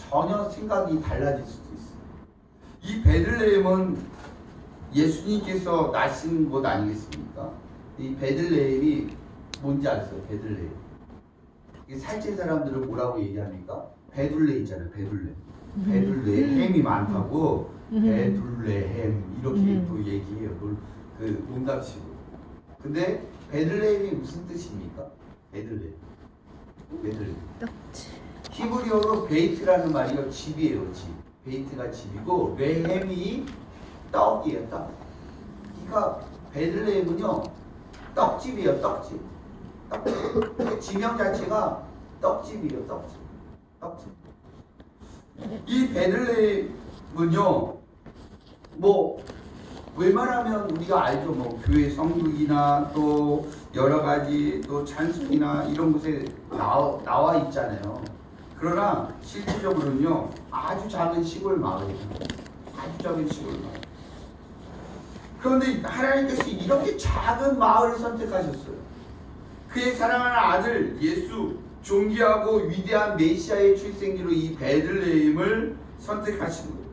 전혀 생각이 달라질 수도 있어요. 이 베들레헴은 예수님께서 나신 곳 아니겠습니까? 이 베들레헴이 뭔지 아세요? 베들레헴. 살찐 사람들은 뭐라고 얘기합니까? 베둘레이잖아요. 베둘레. 베둘레헴이 많다고 베둘레헴 이렇게 또 얘기해요. 그 농담식으로. 근데 베들레헴이 무슨 뜻입니까? 베들레헴. 베들레헴. 히브리어로 베이트라는 말이요. 집이에요. 집. 베이트가 집이고 레헴이 떡이에요. 떡. 그러니까 베들레헴은요. 떡집이에요. 떡집. 떡집. 지명 자체가 떡집이에요. 떡집. 떡집. 이 베들레헴은요. 뭐 웬만하면 우리가 알죠. 뭐 교회 성극이나 또 여러 가지 또 찬송이나 이런 곳에 나와 있잖아요. 그러나 실질적으로는요. 아주 작은 시골 마을이에요. 아주 작은 시골 마을. 그런데 하나님께서 이렇게 작은 마을을 선택하셨어요. 그의 사랑하는 아들 예수, 존귀하고 위대한 메시아의 출생지로 이 베들레헴을 선택하신 거예요.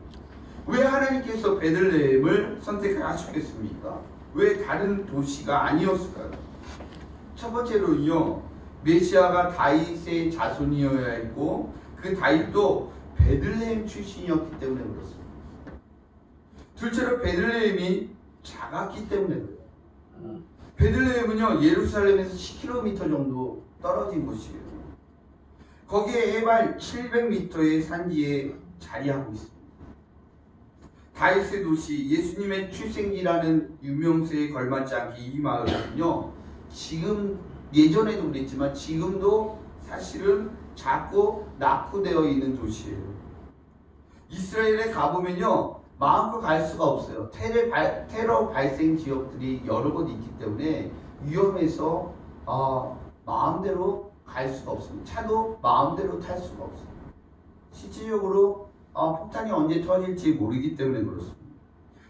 왜 하나님께서 베들레헴을 선택하셨겠습니까? 왜 다른 도시가 아니었을까요? 첫 번째로는요. 메시아가 다윗의 자손이어야 했고 그 다윗도 베들레헴 출신이었기 때문에 그렇습니다. 둘째로 베들레헴이 작았기 때문에 그래요. 베들레헴은요. 예루살렘에서 10km 정도 떨어진 곳이에요. 거기에 해발 700m의 산지에 자리하고 있습니다. 다윗의 도시, 예수님의 출생지라는 유명세에 걸맞지 않게 이 마을은요. 지금 예전에도 그랬지만 지금도 사실은 작고 낙후되어 있는 도시예요. 이스라엘에 가보면요. 마음껏 갈 수가 없어요. 테러 발생 지역들이 여러 곳 있기 때문에 위험해서 마음대로 갈 수가 없습니다. 차도 마음대로 탈 수가 없어요. 실질적으로 폭탄이 언제 터질지 모르기 때문에 그렇습니다.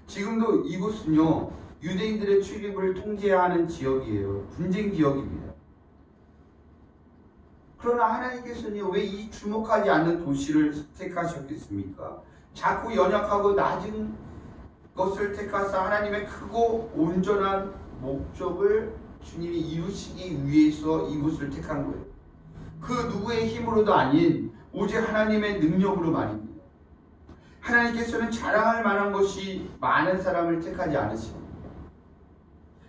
지금도 이곳은요. 유대인들의 출입을 통제하는 지역이에요. 분쟁 지역입니다. 그러나 하나님께서는 왜 이 주목하지 않는 도시를 택하셨겠습니까? 자꾸 연약하고 낮은 것을 택하사 하나님의 크고 온전한 목적을 주님이 이루시기 위해서 이곳을 택한 거예요. 그 누구의 힘으로도 아닌 오직 하나님의 능력으로 말입니다. 하나님께서는 자랑할 만한 것이 많은 사람을 택하지 않으십니다.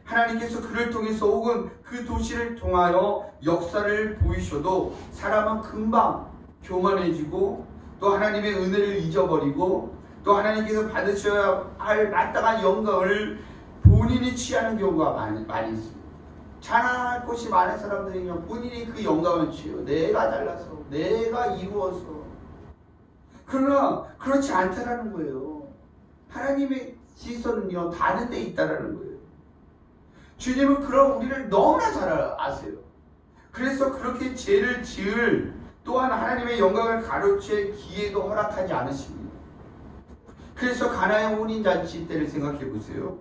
하나님께서 그를 통해서 혹은 그 도시를 통하여 역사를 보이셔도 사람은 금방 교만해지고 또 하나님의 은혜를 잊어버리고 또 하나님께서 받으셔야 할 마땅한 영광을 본인이 취하는 경우가 많이 있습니다. 자랑할 것이 많은 사람들이면 본인이 그 영광을 취해요. 내가 잘라서, 내가 이루어서. 그러나 그렇지 않다라는 거예요. 하나님의 시선은요 다른 데 있다라는 거예요. 주님은 그런 우리를 너무나 잘 아세요. 그래서 그렇게 죄를 지을 또한 하나님의 영광을 가로챌 기회도 허락하지 않으십니다. 그래서 가나의 혼인잔치 때를 생각해 보세요.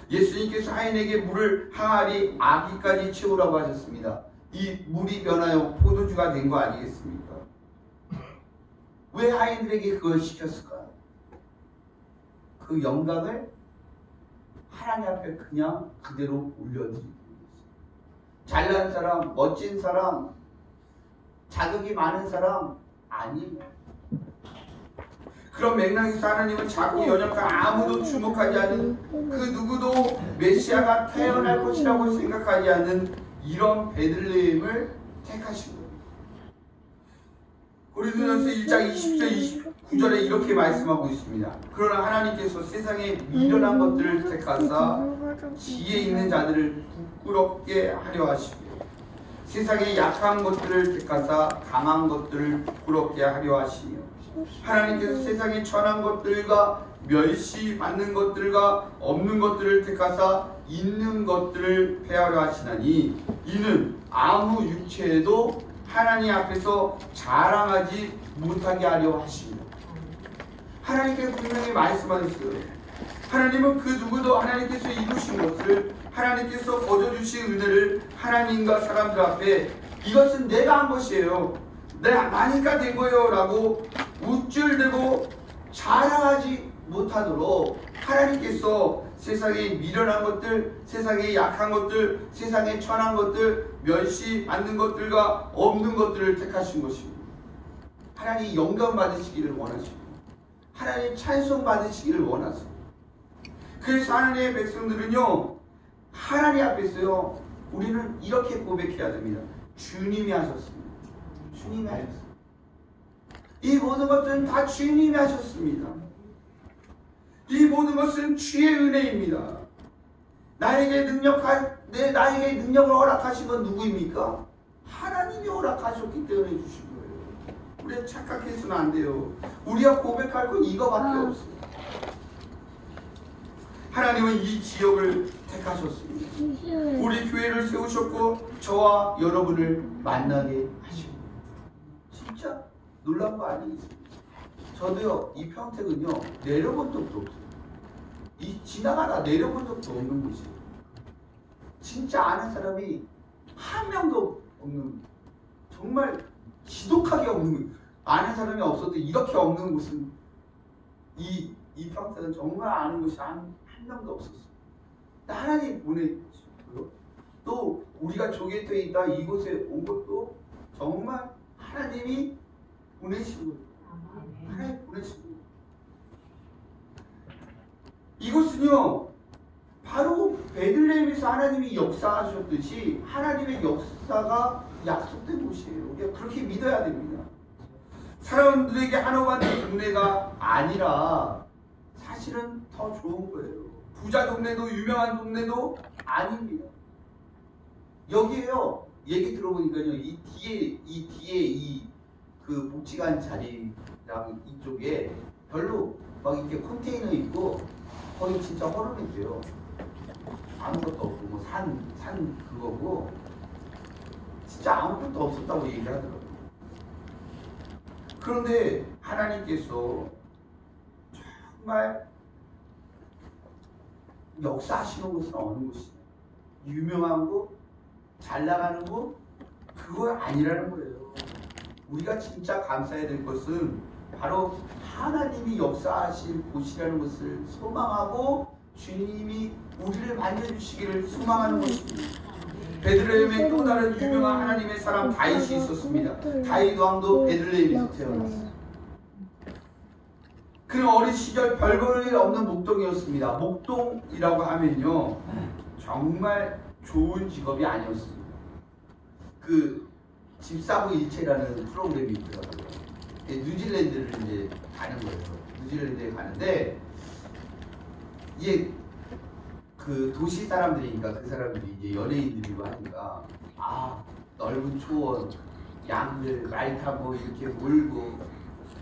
예수님께서 하인에게 물을 항아리 아기까지 채우라고 하셨습니다. 이 물이 변하여 포도주가 된 거 아니겠습니까? 왜 하인들에게 그걸 시켰을까요? 그 영광을 하나님 앞에 그냥 그대로 올려드리기 위해서. 잘난 사람, 멋진 사람, 자격이 많은 사람 아니에요. 그런 맥락에서 하나님은 자꾸 연약한 아무도 주목하지 않은 그 누구도 메시아가 태어날 것이라고 생각하지 않는 이런 베들레헴을 택하신 거예요. 고린도전서 1장 20절 29절에 이렇게 말씀하고 있습니다. 그러나 하나님께서 세상에 미련한 것들을 택하사 지혜 있는 자들을 부끄럽게 하려 하시고 세상에 약한 것들을 택하사 강한 것들을 부끄럽게 하려 하시며 하나님께서 세상에 천한 것들과 멸시받는 것들과 없는 것들을 택하사 있는 것들을 폐하려 하시나니 이는 아무 육체에도 하나님 앞에서 자랑하지 못하게 하려 하십니다. 하나님께서 분명히 말씀하셨어요. 하나님은 그 누구도 하나님께서 이루신 것을 하나님께서 거저주신 은혜를 하나님과 사람들 앞에 이것은 내가 한 것이에요. 내가 나니까 된 거예요 라고 우쭐대고 자랑하지 못하도록 하나님께서 세상에 미련한 것들, 세상에 약한 것들, 세상에 천한 것들, 멸시 않는 것들과 없는 것들을 택하신 것입니다. 하나님 영광 받으시기를 원하시고 하나님 찬송 받으시기를 원하세요. 그래서 하나님의 백성들은요, 하나님 앞에서요, 우리는 이렇게 고백해야 됩니다. 주님이 하셨습니다. 주님이 하셨습니다. 이 모든 것들은 다 주님이 하셨습니다. 이 모든 것은 주의 은혜입니다. 나에게 능력을 허락하신 건 누구입니까? 하나님이 허락하셨기 때문에 주신 거예요. 우리가 착각해서는 안 돼요. 우리가 고백할 건 이거밖에 없어요. 하나님은 이 지역을 택하셨습니다. 우리 교회를 세우셨고 저와 여러분을 만나게 하시고, 진짜 놀라운 거 아니겠습니까? 저도요, 이 평택은요, 내려본 적도 없어요. 지나가다 내려본 적도 없는 곳이에요. 진짜 아는 사람이 한 명도 없는, 정말 지독하게 없는, 아는 사람이 없어도 이렇게 없는 곳은 이 평택은 정말 아는 곳이 한 명도 없었어요. 하나님 보내주고요. 또 우리가 조개터에 있다 이곳에 온 것도 정말 하나님이 보내시고, 하나님 보내시고, 이곳은요 바로 베들레헴에서 하나님이 역사하셨듯이 하나님의 역사가 약속된 곳이에요. 우리가 그렇게 믿어야 됩니다. 사람들에게 한옥한 동네가 아니라 사실은 더 좋은 거예요. 부자 동네도 유명한 동네도 아닙니다. 여기에요, 얘기 들어보니까요, 이 뒤에 그 복지관 자리랑 이쪽에 별로 막 이렇게 컨테이너 있고 거기 진짜 허름했대요. 아무것도 없고 뭐 산 그거고 진짜 아무것도 없었다고 얘기를 하더라고요. 그런데 하나님께서 정말 역사하시는 곳은 어느 곳이냐? 유명한 곳, 잘 나가는 곳, 그거 아니라는 거예요. 우리가 진짜 감사해야 될 것은 바로 하나님이 역사하실 곳이라는 것을 소망하고 주님이 우리를 만져주시기를 소망하는 것입니다. 베들레헴에 또 다른 유명한 하나님의 사람 다윗이 있었습니다. 다윗 왕도 베들레헴에서 태어났어요. 그는 어린 시절 별 볼 일 없는 목동이었습니다. 목동이라고 하면요, 정말 좋은 직업이 아니었습니다. 그 집사부 일체라는 프로그램이 있더라고요. 뉴질랜드를 이제 가는 거예요. 뉴질랜드에 가는데 이게 그 도시 사람들이니까 그 사람들이 이제 연예인들이고 하니까 넓은 초원, 양들 말 타고 이렇게 몰고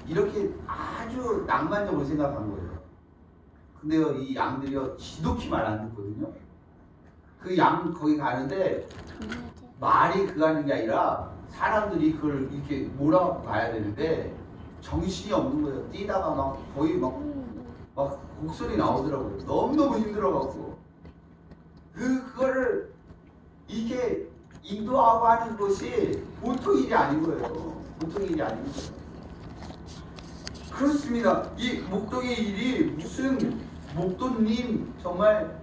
이렇게 아주 낭만적으로 생각한 거예요. 근데요, 이 양들이요 지독히 말 안 듣거든요. 그 양 거기 가는데 말이 그 가는 게 아니라 사람들이 그걸 이렇게 몰아갖고 가야 되는데 정신이 없는 거예요. 뛰다가 막 거의 막 곡소리 나오더라고요. 너무너무 힘들어갖고 그거를 이렇게 인도하고 하는 것이 보통 일이 아닌 거예요. 보통 일이 아닌 거예요. 그렇습니다. 이 목동의 일이 무슨 목동님 정말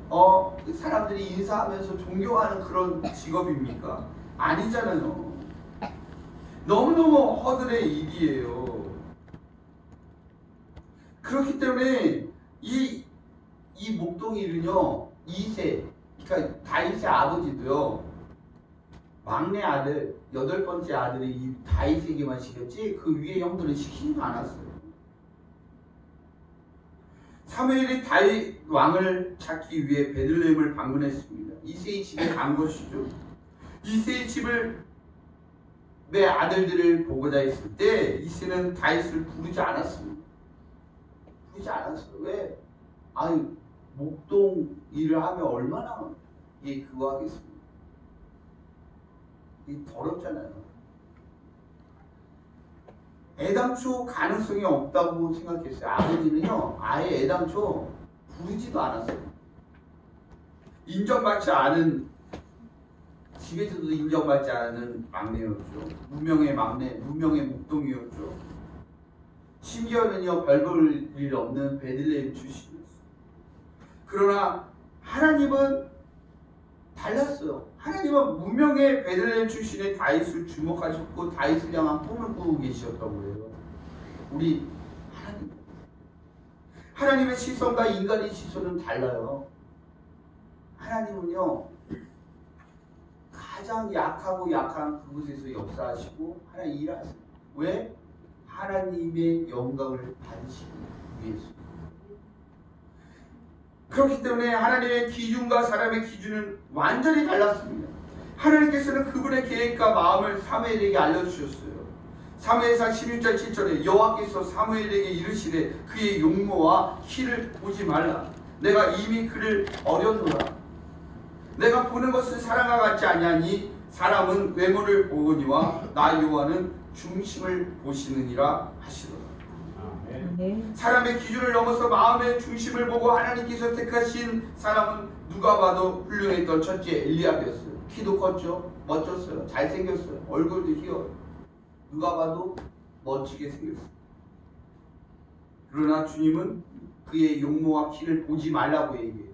사람들이 인사하면서 존경하는 그런 직업입니까? 아니잖아요. 너무너무 허들의 일이에요. 그렇기 때문에 이 목동 일은요, 2세, 그러니까 다윗의 아버지도요, 막내 아들, 8번째 아들이 이 다윗에게만 시켰지 그 위에 형들은 시키지도 않았어요. 사무엘이 다윗 왕을 찾기 위해 베들레헴을 방문했습니다. 이새의 집에 간 것이죠. 이새의 집을 내 아들들을 보고자 했을 때 이새는 다윗을 부르지 않았습니다. 부르지 않았어요. 왜? 목동 일을 하면 얼마나 그거 하겠습니까? 이 더럽잖아요. 애당초 가능성이 없다고 생각했어요. 아버지는요, 아예 애당초 부르지도 않았어요. 인정받지 않은 집에서도 인정받지 않은 막내였죠. 무명의 막내, 무명의 목동이었죠. 심지어는요, 별 볼 일 없는 베들레헴 출신이었어요. 그러나 하나님은 달랐어요. 하나님은 무명의 베들레헴 출신의 다윗을 주목하셨고 다윗을 향한 꿈을 꾸고 계셨다고 해요. 우리 하나님의 시선과 인간의 시선은 달라요. 하나님은요, 가장 약하고 약한 그곳에서 역사하시고 하나님 일하세요. 왜? 하나님의 영광을 받으시기 위해서. 그렇기 때문에 하나님의 기준과 사람의 기준은 완전히 달랐습니다. 하나님께서는 그분의 계획과 마음을 사무엘에게 알려주셨어요. 사무엘상 16절 7절에 여호와께서 사무엘에게 이르시되 그의 용모와 키를 보지 말라. 내가 이미 그를 어렸노라. 내가 보는 것은 사람과 같지 아니하니 사람은 외모를 보거니와 나 여호와는 중심을 보시느니라 하시더라. 사람의 기준을 넘어서 마음의 중심을 보고 하나님께서 택하신 사람은 누가 봐도 훌륭했던 첫째 엘리압이었어요. 키도 컸죠. 멋졌어요. 잘생겼어요. 얼굴도 희어요. 누가 봐도 멋지게 생겼어요. 그러나 주님은 그의 용모와 키를 보지 말라고 얘기해요.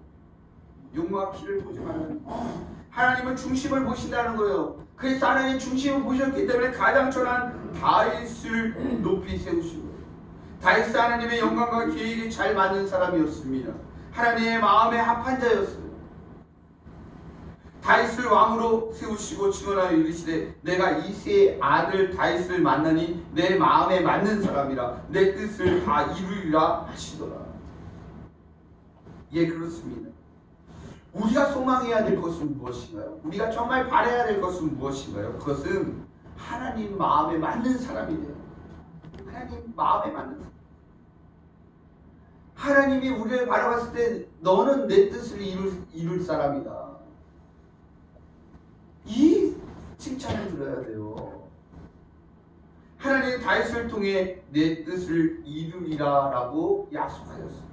용모와 키를 보지 말라는 거예요. 하나님은 중심을 보신다는 거예요. 그래서 하나님의 중심을 보셨기 때문에 가장 천한 다윗을 높이 세우시고, 다윗은 하나님의 영광과 계획이 잘 맞는 사람이었습니다. 하나님의 마음에 합한 자였어요. 다윗을 왕으로 세우시고 증언하여 이르시되 내가 이새의 아들 다윗을 만나니 내 마음에 맞는 사람이라 내 뜻을 다 이루리라 하시더라. 예, 그렇습니다. 우리가 소망해야 될 것은 무엇인가요? 우리가 정말 바라야 될 것은 무엇인가요? 그것은 하나님 마음에 맞는 사람이 돼요. 하나님 마음에 맞는 사람. 하나님이 우리를 바라봤을 때 너는 내 뜻을 이룰 사람이다. 이 칭찬을 들어야 돼요. 하나님이 다윗을 통해 내 뜻을 이루리라 라고 약속하셨어요.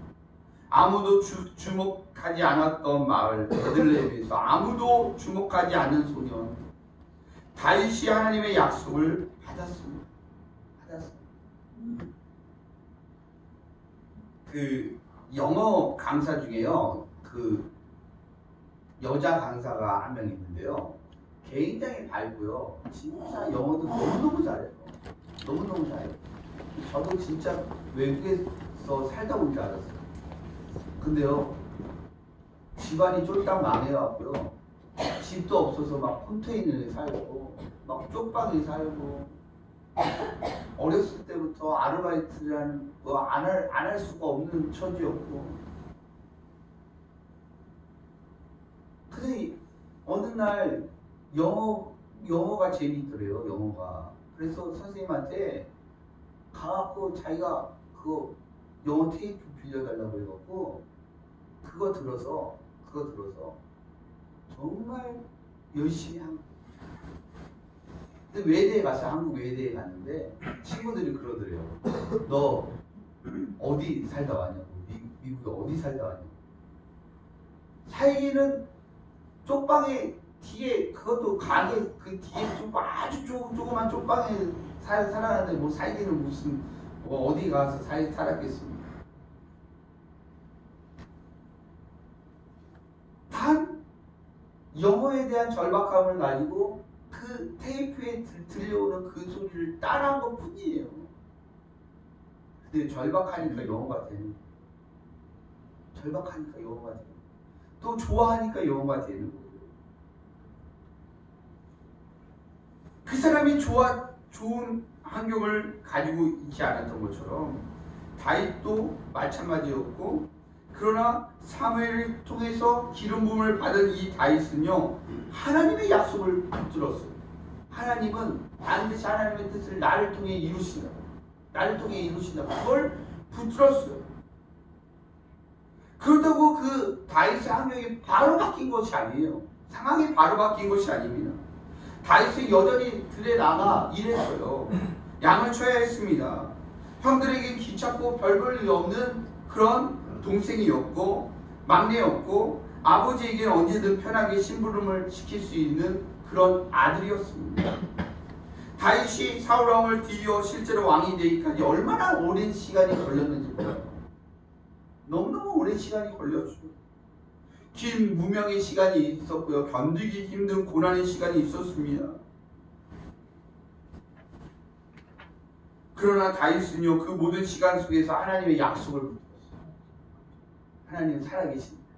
아무도 주목하지 않았던 마을 베들레헴에서 아무도 주목하지 않은 소년 다윗이 하나님의 약속을 받았습니다. 그 영어 강사 중에요, 그 여자 강사가 한 명 있는데요, 굉장히 밝고요, 진짜 영어도 너무너무 잘해요. 너무너무 잘해요. 저도 진짜 외국에서 살다 온 줄 알았어요. 근데요, 집안이 쫄딱 망해갖고요, 집도 없어서 막 컨테이너에 살고 막 쪽방에 살고, 어렸을 때부터 아르바이트라는 거 안 할 수가 없는 처지였고, 근데 어느 날 영어가 재밌더래요. 영어가. 그래서 선생님한테 가갖고 자기가 그거 영어 테이프 빌려달라고 해갖고 그거 들어서 정말 열심히 한. 근데 외대에 갔어요. 한국 외대에 갔는데 친구들이 그러더래요. 너 어디 살다 왔냐고. 미국에 어디 살다 왔냐고. 살기는 쪽방에 뒤에, 그것도 가게 그 뒤에 아주 조그만 쪽방에 살았는데 뭐 살기는 무슨 뭐 어디 가서 살았겠습니까? 단 영어에 대한 절박함을 가지고 그 테이프에 들려오는 그 소리를 따라한 것 뿐이에요. 근데 절박하니까 영어가 되는 거예요. 절박하니까 영어가 되는 거예요. 또 좋아하니까 영어가 되는 거예요. 그 사람이 좋은 환경을 가지고 있지 않았던 것처럼 다윗도 마찬가지였고, 그러나 사무엘을 통해서 기름 부음을 받은 이 다윗은요, 하나님의 약속을 붙들었어요. 하나님은 반드시 하나님의 뜻을 나를 통해 이루신다. 그걸 붙들었어요. 그렇다고 그 다윗의 환경이 바로 바뀐 것이 아니에요. 상황이 바로 바뀐 것이 아닙니다. 다윗은 여전히 들에 나가 일했어요. 양을 쳐야 했습니다. 형들에게 귀찮고 별 볼 일 없는 그런 동생이었고 막내였고, 아버지에게는 언제든 편하게 심부름을 시킬 수 있는 그런 아들이었습니다. 다윗이 사울 왕을 뒤이어 실제로 왕이 되기까지 얼마나 오랜 시간이 걸렸는지 몰라요. 너무너무 오랜 시간이 걸렸죠. 긴 무명의 시간이 있었고요. 견디기 힘든 고난의 시간이 있었습니다. 그러나 다윗은요, 그 모든 시간 속에서 하나님의 약속을 붙들었어요. 하나님은 살아계십니다.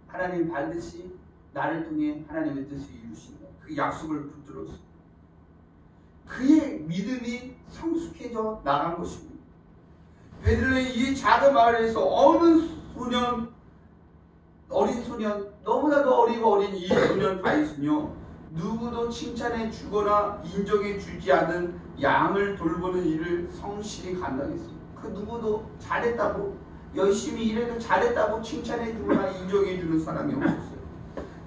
하나님 반드시 나를 통해 하나님의 뜻을 이루신다. 그 약속을 붙들었어요. 그의 믿음이 성숙해져 나간 것입니다. 베들레헴 이 작은 마을에서 어느 소년, 어린 소년, 너무나도 어리고 어린 이 소년 다윗은요, 누구도 칭찬해 주거나 인정해 주지 않은 양을 돌보는 일을 성실히 감당했습니다. 그 누구도 잘했다고, 열심히 일해도 잘했다고 칭찬해 주거나 인정해 주는 사람이 없었어요.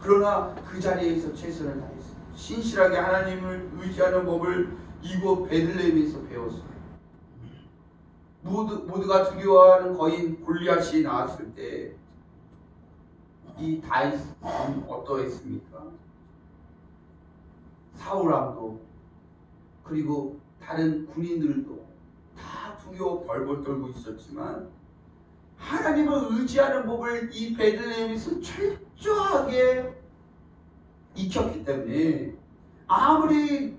그러나 그 자리에서 최선을 다했어요. 신실하게 하나님을 의지하는 법을 이곳 베들레헴에서 배웠어요. 모두가 두려워하는 거인 골리앗이 나왔을 때 이 다윗은 어떠했습니까? 사울 왕도 그리고 다른 군인들도 다 두려워 벌벌 떨고 있었지만 하나님을 의지하는 법을 이 베들레헴에서 철저하게 익혔기 때문에 아무리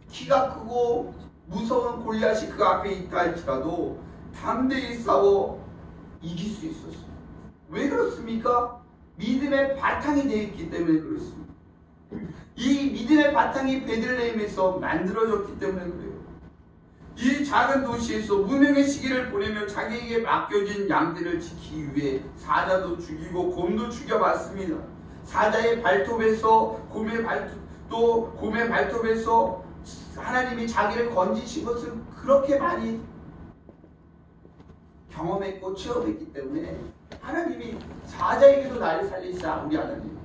키가 크고 무서운 골리앗이 그 앞에 있다 할지라도 담대히 싸워 이길 수 있었어요. 왜 그렇습니까? 믿음의 바탕이 되어 있기 때문에 그렇습니다. 이 믿음의 바탕이 베들레헴에서 만들어졌기 때문에 그래요. 이 작은 도시에서 무명의 시기를 보내며 자기에게 맡겨진 양떼를 지키기 위해 사자도 죽이고 곰도 죽여봤습니다. 사자의 발톱에서 곰의 발톱에서 하나님이 자기를 건지신 것을 그렇게 많이 경험했고 체험했기 때문에 하나님이 사자에게도 나를 살리시자 우리 하나님,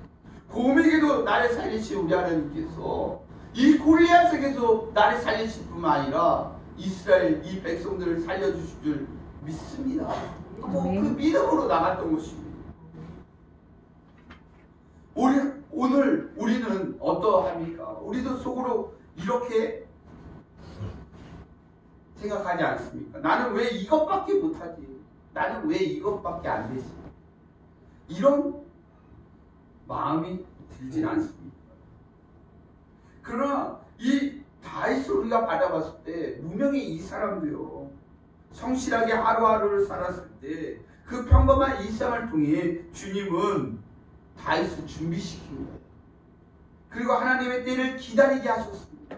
곰에게도 나를 살리시 우리 하나님께서 이 골리앗에게도 나를 살리실 뿐만 아니라 이스라엘 이 백성들을 살려주실 줄 믿습니다. 그 믿음으로 나갔던 것입니다. 오늘 우리는 어떠합니까? 우리도 속으로 이렇게 생각하지 않습니까? 나는 왜 이것밖에 못하지? 나는 왜 이것밖에 안 되지? 이런 마음이 들진 않습니다. 그러나 이 다윗을 우리가 받아봤을 때 무명의 이 사람도요, 성실하게 하루하루를 살았을 때 그 평범한 일상을 통해 주님은 다윗을 준비시킨 거예요. 그리고 하나님의 때를 기다리게 하셨습니다.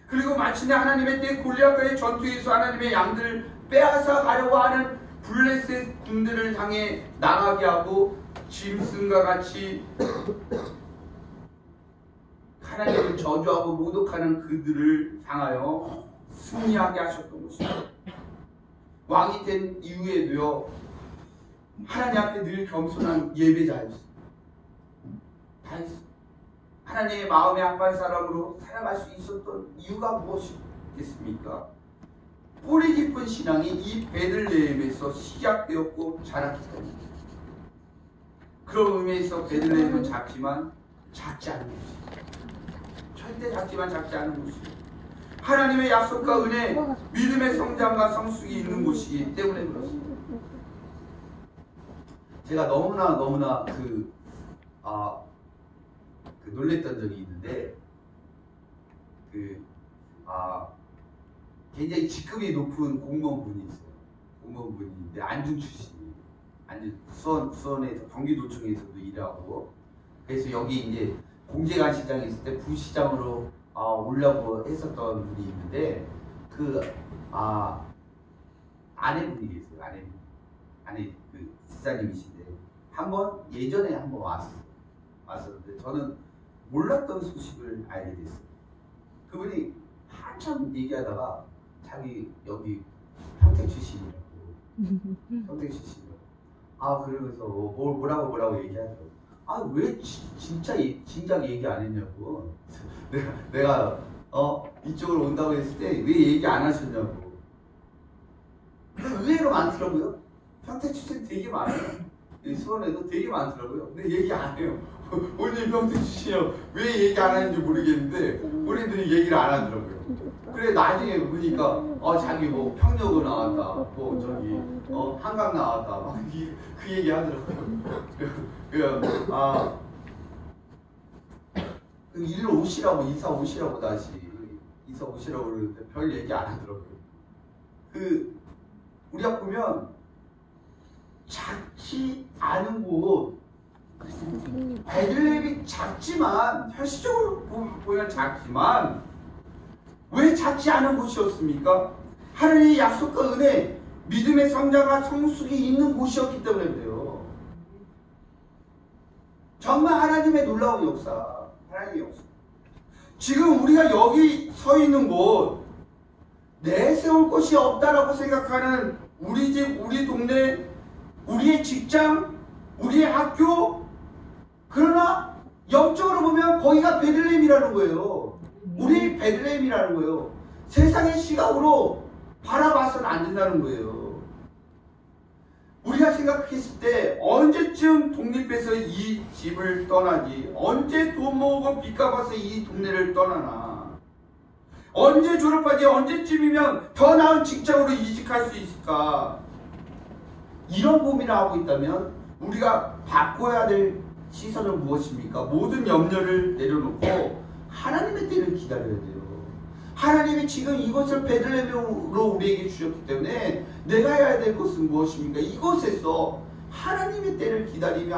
그리고 마침내 하나님의 때 골리앗과의 전투에서 하나님의 양들을 빼앗아 가려고 하는 블레셋 군들을 향해 나가게 하고 짐승과 같이 하나님을 저주하고 모독하는 그들을 향하여 승리하게 하셨던 것입니다. 왕이 된 이후에도요, 하나님 앞에 늘 겸손한 예배자였습니다. 다윗, 하나님의 마음에 합한 사람으로 살아갈 수 있었던 이유가 무엇이겠습니까? 뿌리 깊은 신앙이 이 베들레헴에서 시작되었고 자랐기 때문입니다. 그런 의미에서 베들레헴은 작지만 작지 않은 것입니다. 절대 작지만 작지 않은 것입니다. 하나님의 약속과 은혜, 믿음의 성장과 성숙이 있는 곳이기 때문에 그렇습니다. 제가 너무나 놀랬던 적이 있는데, 굉장히 직급이 높은 공무원분이 있어요. 공무원분인데 안중 출신이에요. 수원에서 경기도청에서도 일하고, 그래서 여기 이제 공제관시장에 있을 때 부시장으로 오려고 했었던 분이 있는데, 아내분이 계세요. 아내 지사님이신데 예전에 한번 왔었는데 저는 몰랐던 소식을 알게 됐어요. 그분이 한참 얘기하다가 자기 여기 평택 출신이라고 그러면서 뭐라고 얘기하더라고. 왜 진작 얘기 안 했냐고. 내가 이쪽으로 온다고 했을 때 왜 얘기 안 하셨냐고. 의외로 많더라고요. 평택 출신 되게 많아요. 수원에도 되게 많더라고요. 근데 얘기 안 해요. 본인이 평생 주시냐 왜 얘기 안 하는지 모르겠는데 본인들이 얘기를 안 하더라고요. 그래 나중에 보니까 자기 뭐 평양고 나왔다, 뭐 저기 한강 나왔다, 막 그 얘기 하더라고요. 일로 오시라고 이사 오시라고 다시 이사 오시라고 그러는데 별 얘기 안 하더라고요. 우리가 보면 작지 않은 곳, 베들레헴이 작지만 현실적으로 보면 작지만 왜 작지 않은 곳이었습니까? 하나님의 약속과 은혜, 믿음의 성장과 성숙이 있는 곳이었기 때문에 그래요. 정말 하나님의 놀라운 역사, 하나님의 역사. 지금 우리가 여기 서 있는 곳, 내세울 곳이 없다라고 생각하는 우리 집, 우리 동네, 우리의 직장, 우리의 학교, 그러나 영적으로 보면 거기가 베들레헴이라는 거예요. 우리 베들레헴이라는 거예요. 세상의 시각으로 바라봐서는 안 된다는 거예요. 우리가 생각했을 때 언제쯤 독립해서 이 집을 떠나지, 언제 돈 모으고 빚 갚아서 이 동네를 떠나나, 언제 졸업하지, 언제쯤이면 더 나은 직장으로 이직할 수 있을까, 이런 고민을 하고 있다면 우리가 바꿔야 될 시선은 무엇입니까? 모든 염려를 내려놓고 하나님의 때를 기다려야 돼요. 하나님이 지금 이것을 베들레헴으로 우리에게 주셨기 때문에 내가 해야 될 것은 무엇입니까? 이곳에서 하나님의 때를 기다리며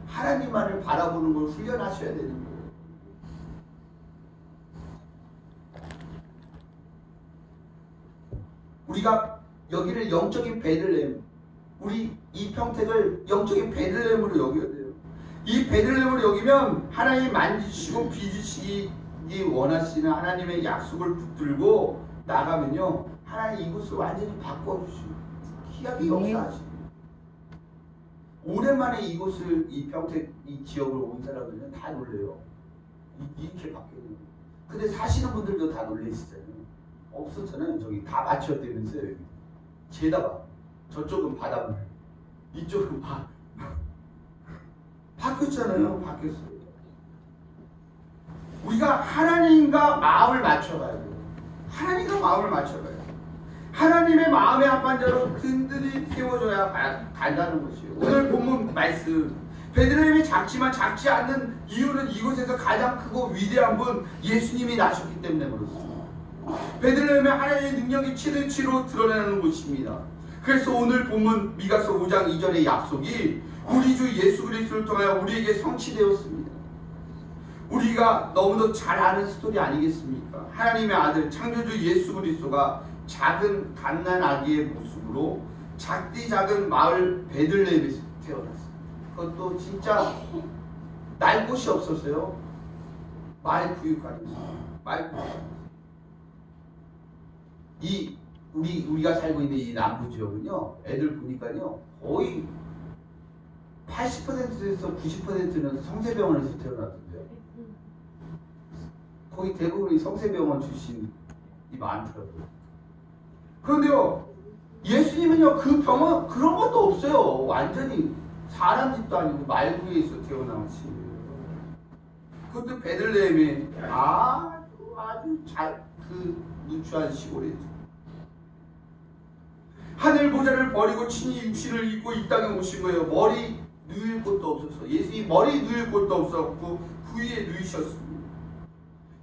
하나님만을 바라보는 걸 훈련하셔야 되는 거예요. 우리가 여기를 영적인 베들레헴, 우리 이 평택을 영적인 베들레헴으로 여겨야 돼요. 이 베들레헴으로 여기면 하나님 만지시고 빚으시기 원하시는 하나님의 약속을 붙들고 나가면요, 하나님 이곳을 완전히 바꿔주시고 희한하게 역사하시고, 오랜만에 이곳을, 이 평택 이 지역을 온 사람들은 다 놀래요. 이렇게 바뀌는 거예요. 근데 사시는 분들도 다 놀라시잖아요. 없었잖아요. 저기 다 밭이었다면서요. 제다가 저쪽은 바닷물, 이쪽은 바뀌었잖아요. 바뀌었어요. 우리가 하나님과 마음을 맞춰가야 돼요. 하나님과 마음을 맞춰가야 돼요. 하나님의 마음에 합한 자로 든든히 세워줘야 간다는 것이에요. 오늘 본문 말씀, 베들레헴이 작지만 작지 않는 이유는 이곳에서 가장 크고 위대한 분 예수님이 나셨기 때문에 그렇습니다. 베들레헴의 하나님의 능력이 최대치로 드러나는 곳입니다. 그래서 오늘 본문 미가서 5장 2절의 약속이 우리 주 예수 그리스도를 통하여 우리에게 성취되었습니다. 우리가 너무도 잘 아는 스토리 아니겠습니까? 하나님의 아들 창조주 예수 그리스도가 작은 갓난 아기의 모습으로 작디 작은 마을 베들레헴에서 태어났어요. 그것도 진짜 날 곳이 없었어요. 말 구육하는 말 구육. 우리가 살고 있는 이 남부 지역은요, 애들 보니까요, 거의 80%에서 90%는 성세병원에서 태어났던데요. 거의 대부분이 성세병원 출신이 많더라고요. 그런데요, 예수님은요, 그 병원 그런 것도 없어요. 완전히 사람 집도 아니고 말구에서 태어나신. 그것도 베들레헴에 아주 누추한 시골이죠. 하늘 보좌를 버리고 친히 육신을 입고 이 땅에 오신 거예요. 머리 누일 곳도 없었어. 예수님이 머리 누일 곳도 없었고 후위에 누이셨습니다.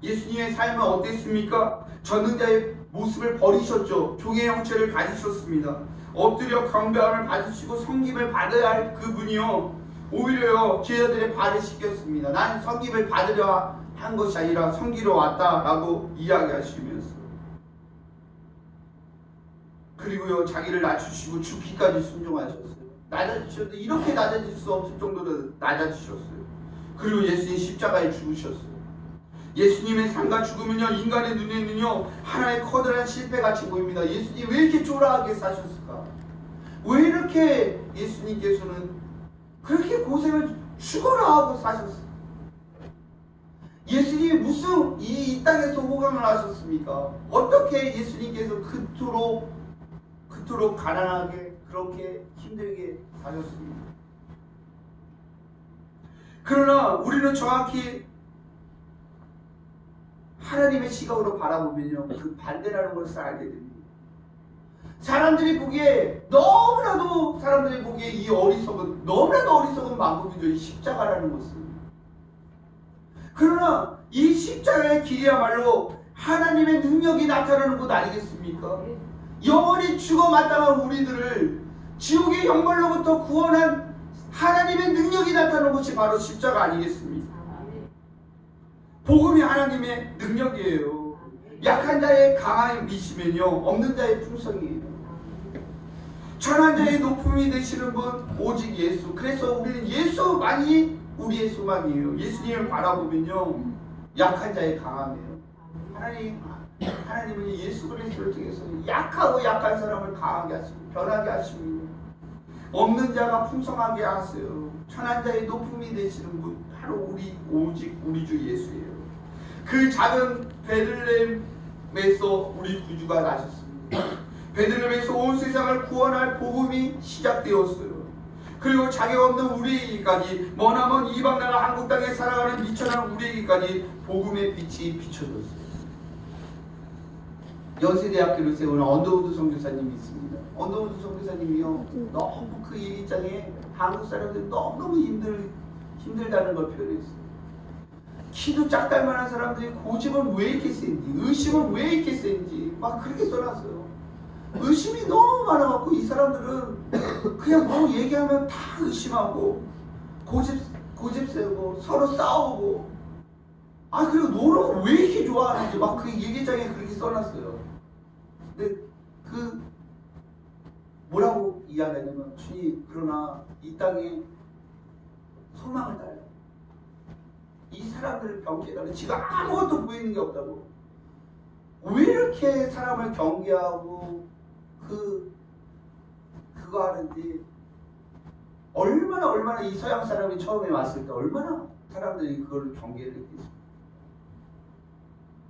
예수님의 삶은 어땠습니까? 전능자의 모습을 버리셨죠. 종의 형체를 가지셨습니다. 엎드려 경배함을 받으시고 섬김을 받아야 할 그분이요, 오히려요 제자들의 발을 씻겼습니다. 나는 섬김을 받으려 한 것이 아니라 섬기러 왔다라고 이야기하시면서, 그리고요 자기를 낮추시고 죽기까지 순종하셨어요. 낮아지셨는데 이렇게 낮아질 수 없을 정도로 낮아지셨어요. 그리고 예수님 십자가에 죽으셨어요. 예수님의 삶과 죽음은요, 인간의 눈에는요 하나의 커다란 실패같이 보입니다. 예수님 왜 이렇게 초라하게 사셨을까? 왜 이렇게 예수님께서는 그렇게 고생을 죽어라 하고 사셨을까? 예수님이 무슨 이 땅에서 호강을 하셨습니까? 어떻게 예수님께서 그토록 가난하게 그렇게 힘들게 사셨습니까? 그러나 우리는 정확히 하나님의 시각으로 바라보면요, 그 반대라는 것을 알게 됩니다. 사람들이 보기에 너무나도 사람들이 보기에 이 어리석은, 너무나도 어리석은 방법이죠, 이 십자가라는 것은. 그러나 이 십자가의 길이야말로 하나님의 능력이 나타나는 것 아니겠습니까? 영원히 죽어 마땅한 우리들을 지옥의 형벌로부터 구원한 하나님의 능력이 나타나는 것이 바로 십자가 아니겠습니까? 복음이 하나님의 능력이에요. 약한 자의 강함이시면요, 없는 자의 풍성이에요. 천한 자의 높음이 되시는 분 오직 예수. 그래서 우리는 예수만이 우리의 소망이에요. 예수님을 바라보면요, 약한 자의 강함이에요. 하나님은 예수 그리스도를 통해서 약하고 약한 사람을 강하게 하시고 변하게 하십니다. 없는 자가 풍성하게 하세요. 천한 자의 높음이 되시는 분 바로 오직 우리 주 예수예요. 그 작은 베들레헴에서 우리 구주가 나셨습니다. 베들레헴에서 온 세상을 구원할 복음이 시작되었어요. 그리고 자격 없는 우리에게까지, 머나먼 이방나라 한국 땅에 살아가는 미천한 우리에게까지 복음의 빛이 비춰졌어요. 연세대학교를 세우는 언더우드 선교사님이 있습니다. 언더우드 선교사님이요, 너무 그 일기장에 한국 사람들이 너무너무 힘들다는 걸 표현했어요. 키도 짝달만한 사람들이 고집은 왜 이렇게 센지, 의심은 왜 이렇게 센지 막 그렇게 써놨어요. 의심이 너무 많아갖고 이 사람들은 그냥 뭐 얘기하면 다 의심하고 고집 세우고 서로 싸우고, 그리고 노력을 왜 이렇게 좋아하는지 막 그 얘기장에 그렇게 써놨어요. 근데 뭐라고 이야기하냐면, 주님, 그러나 이 땅에 소망을 달라. 이 사람들을 경계하는, 지금 아무것도 보이는 게 없다고. 왜 이렇게 사람을 경계하고 그거 하는지, 얼마나 이 서양 사람이 처음에 왔을 때 얼마나 사람들이 그걸 경계를 했겠어요.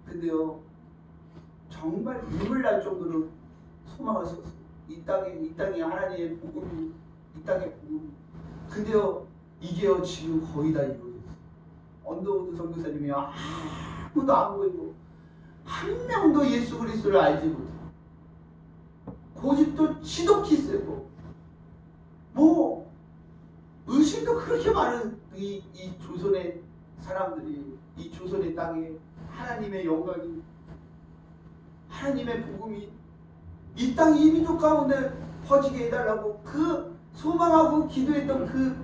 근데요, 정말 눈물 날 정도로 소망을 썼어요. 이 땅에 하나님의 복음이, 이 땅의 복음. 근데요, 이게요, 지금 거의 다 이루어졌어요. 언더우드 선교사님이 아무도 안 보이고, 한 명도 예수 그리스도를 알지 못해. 고집도 지독히 세고, 뭐 의심도 그렇게 많은 이 조선의 사람들이, 이 조선의 땅에 하나님의 영광이, 하나님의 복음이 이 땅 이민족 가운데 퍼지게 해달라고 그 소망하고 기도했던 그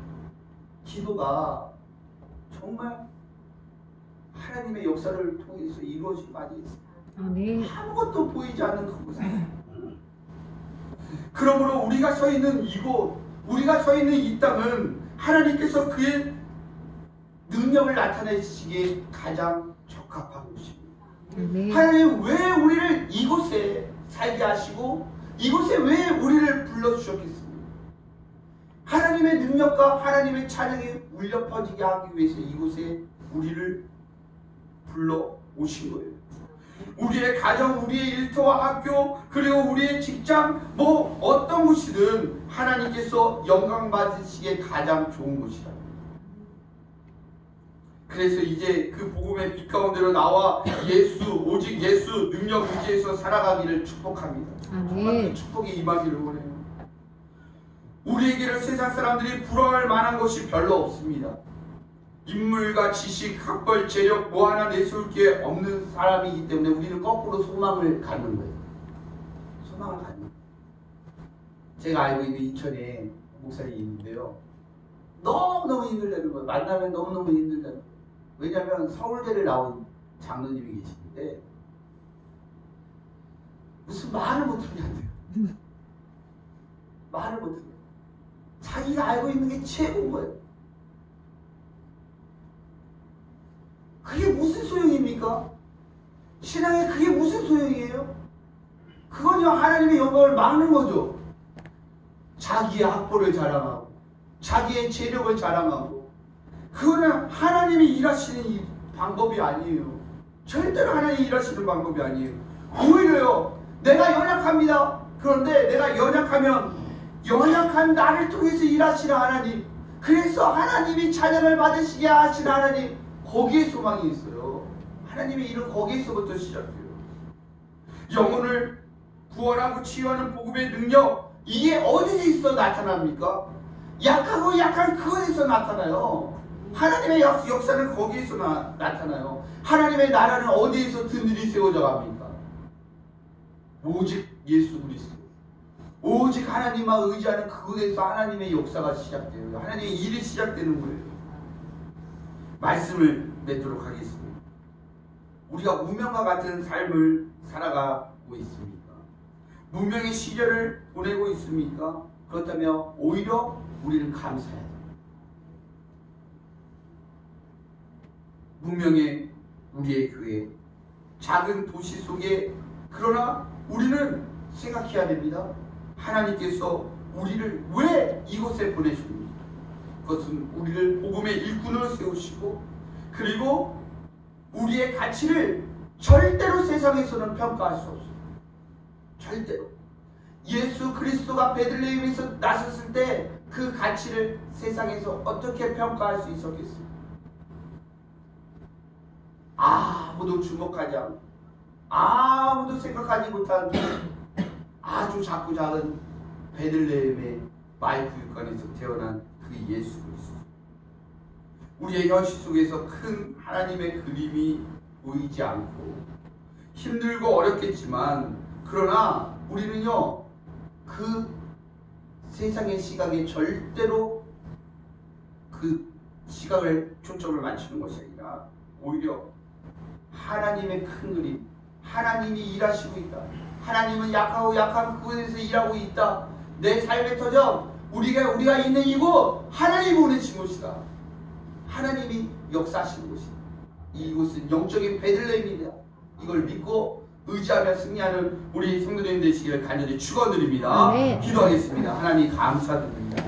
기도가 정말 하나님의 역사를 통해서 이루어진 거 아니겠습니까? 아무것도 보이지 않는 그곳에. 그러므로 우리가 서 있는 이곳, 우리가 서 있는 이 땅은 하나님께서 그의 능력을 나타내시기에 가장 적합한 곳입니다. 하나님 왜 우리를 이곳에 살게 하시고 이곳에 왜 우리를 불러주셨겠습니까? 하나님의 능력과 하나님의 찬양이 울려 퍼지게 하기 위해서 이곳에 우리를 불러 오신 거예요. 우리의 가정, 우리의 일터와 학교, 그리고 우리의 직장, 뭐 어떤 곳이든 하나님께서 영광 받으시기에 가장 좋은 곳이다. 그래서 이제 그 복음의 빛 가운데로 나와 오직 예수 능력 의지에서 살아가기를 축복합니다. 정말 그 축복이 임하기를 원해요. 우리에게는 세상 사람들이 부러워할 만한 것이 별로 없습니다. 인물과 지식, 학벌, 재력 뭐 하나 내세울 게 없는 사람이기 때문에 우리는 거꾸로 소망을 갖는 거예요. 소망을 갖는 거예요. 제가 알고 있는 인천에 목사님이 있는데요, 너무너무 힘들다는 거예요. 만나면 너무너무 힘들다는 거예요. 왜냐하면 서울대를 나온 장로님이 계시는데 무슨 말을 못하게 한대요. 말을 못하게. 자기가 알고 있는 게 최고인 거예요. 그게 무슨 소용입니까? 신앙에 그게 무슨 소용이에요? 그건요, 하나님의 영광을 막는 거죠. 자기의 학벌을 자랑하고 자기의 재력을 자랑하고, 그거는 하나님이 일하시는 방법이 아니에요. 절대로 하나님이 일하시는 방법이 아니에요. 오히려요, 내가 연약합니다. 그런데 내가 연약하면 연약한 나를 통해서 일하시는 하나님, 그래서 하나님이 찬양을 받으시게 하신 하나님, 거기에 소망이 있어요. 하나님의 일은 거기에서부터 시작돼요. 영혼을 구원하고 치유하는 복음의 능력, 이게 어디서 나타납니까? 약하고 약한 그것에서 나타나요. 하나님의 역사는 거기에서 나타나요. 하나님의 나라는 어디에서 든든히 세워져 갑니까? 오직 예수 그리스도, 오직 하나님만 의지하는 그곳에서 하나님의 역사가 시작돼요. 하나님의 일이 시작되는 거예요. 말씀을 맺도록 하겠습니다. 우리가 무명과 같은 삶을 살아가고 있습니까? 무명의 시절을 보내고 있습니까? 그렇다면 오히려 우리는 감사해야 돼요. 무명의 우리의 교회, 작은 도시 속에, 그러나 우리는 생각해야 됩니다. 하나님께서 우리를 왜 이곳에 보내십니까? 그것은 우리를 복음의 일꾼으로 세우시고, 그리고 우리의 가치를 절대로 세상에서는 평가할 수 없어요. 절대로. 예수 그리스도가 베들레헴에서 나섰을 때 그 가치를 세상에서 어떻게 평가할 수 있었겠어요? 아무도 주목하지 않고 아무도 생각하지 못한 아주 작고 작은 베들레헴의 마을구육관에서 태어난 그 예수 그리스도. 우리의 현실 속에서 큰 하나님의 그림이 보이지 않고 힘들고 어렵겠지만, 그러나 우리는요, 그 세상의 시각에 절대로 그 시각을 초점을 맞추는 것이 아니라 오히려 하나님의 큰 그림, 하나님이 일하시고 있다, 하나님은 약하고 약한 그곳에서 일하고 있다, 내 삶의 터전, 우리가 있는 이곳 하나님이 보내신 곳이다, 하나님이 역사하시는 곳이다, 이곳은 영적인 베들레헴이다, 이걸 믿고 의지하며 승리하는 우리 성도님 되시기를 간절히 축원드립니다. 네. 기도하겠습니다. 하나님 감사드립니다.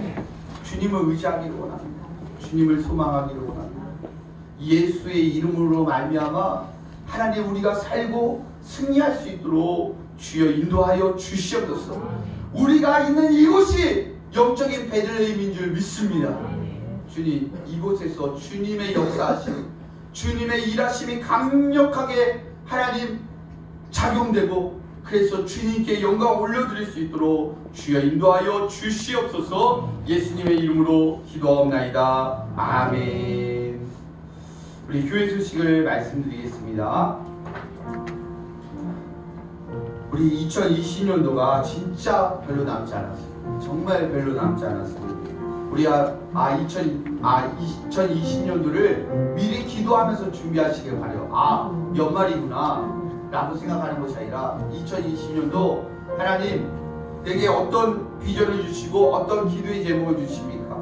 주님을 의지하기를 원합니다. 주님을 소망하기를 원합니다. 예수의 이름으로 말미암아 하나님 우리가 살고 승리할 수 있도록 주여 인도하여 주시옵소서. 우리가 있는 이곳이 영적인 베들레헴인 줄 믿습니다. 주님, 이곳에서 주님의 역사하심, 주님의 일하심이 강력하게 하나님 작용되고, 그래서 주님께 영광 올려드릴 수 있도록 주여 인도하여 주시옵소서. 예수님의 이름으로 기도하옵나이다. 아멘. 우리 교회 소식을 말씀드리겠습니다. 우리 2020년도가 진짜 별로 남지 않았어요. 정말 별로 남지 않았습니다. 우리가 2020년도를 미리 기도하면서 준비하시길 바라요. 연말이구나 라고 생각하는 것이 아니라 2020년도 하나님 내게 어떤 비전을 주시고 어떤 기도의 제목을 주십니까?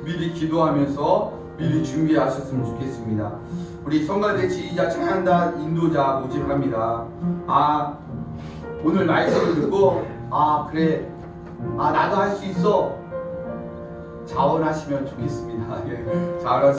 미리 기도하면서 미리 준비하셨으면 좋겠습니다. 우리 성가대 지휘자, 찬양단 인도자 모집합니다. 오늘 말씀을 듣고 그래 나도 할 수 있어 자원하시면 좋겠습니다. 자원하시면